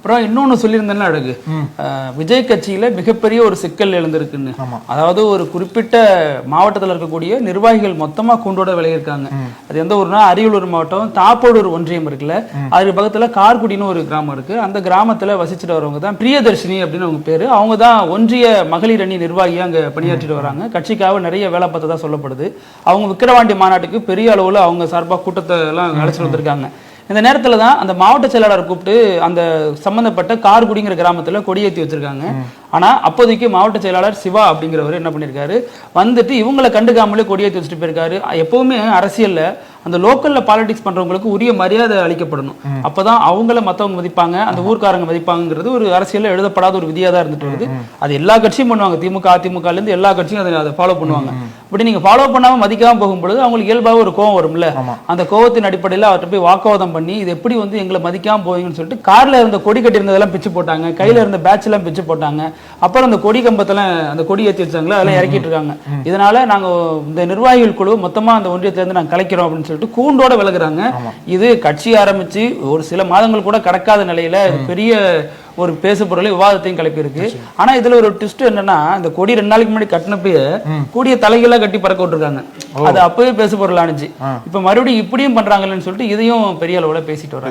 அப்புறம் இன்னொன்னு சொல்லியிருந்தேன்னா அழகு விஜய் கட்சியில மிகப்பெரிய ஒரு சிக்கல் எழுந்திருக்குன்னு. அதாவது ஒரு குறிப்பிட்ட மாவட்டத்தில் இருக்கக்கூடிய நிர்வாகிகள் மொத்தமா கூண்டோட விளையிருக்காங்க. அது எந்த ஊர்னா அரியலூர் மாவட்டம் தாப்போடூர் ஒன்றியம் இருக்குல்ல, அதுக்கு பக்கத்துல கார்குடின்னு ஒரு கிராமம் இருக்கு. அந்த கிராமத்துல வசிச்சுட்டு வரவங்க தான் பிரியதர்ஷினி அப்படின்னு அவங்க பேரு. அவங்க தான் ஒன்றிய மகளிர் அணி நிர்வாகியா அங்க பணியாற்றிட்டு வராங்க. கட்சிக்காக நிறைய வேலை பார்த்ததா சொல்லப்படுது. அவங்க விக்கிரவாண்டி மாநாட்டுக்கு பெரிய அளவுல அவங்க சார்பா கூட்டத்தை எல்லாம் அழைச்சிட்டு வந்திருக்காங்க. இந்த நேரத்துல தான் அந்த மாவட்ட செயலாளர் கூப்பிட்டு அந்த சம்பந்தப்பட்ட கார்குடிங்கிற கிராமத்துல கொடியேற்றி வச்சிருக்காங்க. ஆனா அப்போதைக்கு மாவட்ட செயலாளர் சிவா அப்படிங்கிறவர் என்ன பண்ணிருக்காரு, வந்துட்டு இவங்களை கண்டுக்காமலே கொடியேற்றி வச்சுட்டு போயிருக்காரு. எப்பவுமே அரசியல்ல அந்த லோக்கல்ல பாலிடிக்ஸ் பண்றவங்களுக்கு உரிய மரியாதை அளிக்கப்படணும். அப்பதான் அவங்கள மத்தவங்க மதிப்பாங்க, அந்த ஊர்க்காரங்க மதிப்பாங்கிறது ஒரு அரசியல்ல எழுதப்படாத ஒரு விதியா தான் இருந்துட்டு வருது. அது எல்லா கட்சியும் பண்ணுவாங்க. திமுக அதிமுக இருந்து எல்லா கட்சியும் அதை ஃபாலோ பண்ணுவாங்க. அப்படி நீங்க ஃபாலோ பண்ணாம மதிக்காம போகும்பொழுது அவங்களுக்கு இயல்பாக ஒரு கோவம் வரும்ல. அந்த கோவத்தின் அடிப்படையில் அவர்கிட்ட போய் வாக்குவாதம் பண்ணி இது எப்படி எங்களை மதிக்காம போவீங்கன்னு சொல்லிட்டு கார்ல இருந்த கொடி கட்டி இருந்ததெல்லாம் பிச்சு போட்டாங்க, கையில இருந்த பேட்ச் எல்லாம் பிச்சு போட்டாங்க. அப்புறம் அந்த கொடி கம்பத்தெல்லாம் அந்த கொடி ஏற்றி வச்சாங்களா அதெல்லாம் இறக்கிட்டு இருக்காங்க. இதனால நாங்க இந்த நிர்வாகிகள் குழு மொத்தமா அந்த ஒன்றியத்திலிருந்து நாங்க கலைக்கிறோம் அப்படின்னு சொல்லிட்டு கூண்டோட விலகுறாங்க. இது கட்சி ஆரம்பிச்சு ஒரு சில மாதங்கள் கூட கடக்காத நிலையில பெரிய ஒரு பேசு பொருளை விவாதத்தையும் கிளப்பி இருக்கு. ஆனா இதுல ஒரு ட்விஸ்ட் என்னன்னா, இந்த கொடி 2 நாளைக்கு முன்னாடி கட்டினப்பயே கூடிய தலைகளா கட்டி பறக்க விட்டுருக்காங்க. அது அப்பவே பேசு பொருள் ஆனிச்சு. இப்ப மறுபடியும் இப்படியும் பண்றாங்கன்னு சொல்லிட்டு இதையும் பெரிய அளவுல பேசிட்டு வர்றாங்க.